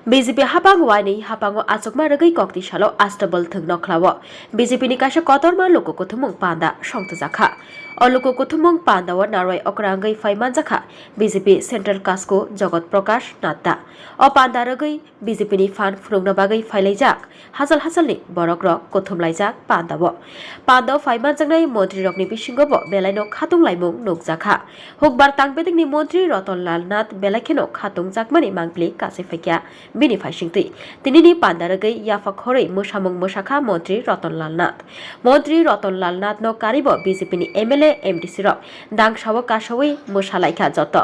BJP habang wani habango asokma ragai kokti shalo astabal thung nokhlawo BJP ni kaisa kotorma loko kothumung panda songtjakha o loko kothumung panda wa naroi okrangai faiman jakha BJP Central Kasko Jagat Prakash Natta o panda ragai BJP ni fan frungna bagai failaijak hasal hasalni borok rok kothumlaijak panda bo panda faiman jangnai mantri rokni bisingo bo belaino khatung laimung nukjakha hukbar tangbeding ni mantri Ratonlal Nath belakheno khatung jakmani mangpli kase faikya bini faisingti tinini pandaragai yafakhore musamung musakha mantri Ratonlal Nath mantri Ratonlal Nath no karibo BJP ni MLA MDC rok dangsawo kasawi musalaikha joto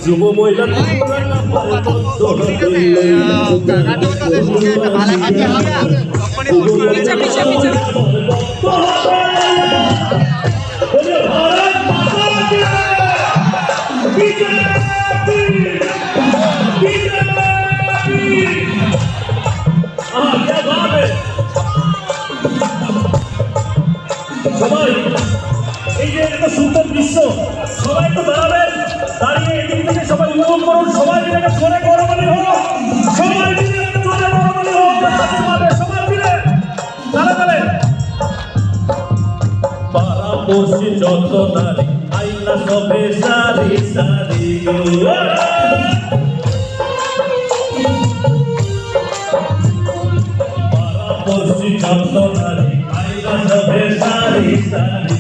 যুব মহিলা সবাই এই যে একটা সুন্দর দৃশ্য সবাই একটু দাঁড়াবেন দাঁড়িয়ে এদিক থেকে সবাই উপভোগ করুন সবাই মিলে একটা জোরে গরমানি হোক সবাই মিলে একটা জোরে গরমানি হোক সবাই মিলে দাঁড়াবেন পাড়া পড়শি যত নারী আইনা সবে সারি সারি পাড়া পড়শি যত নারী আইনা সবে সারি সারি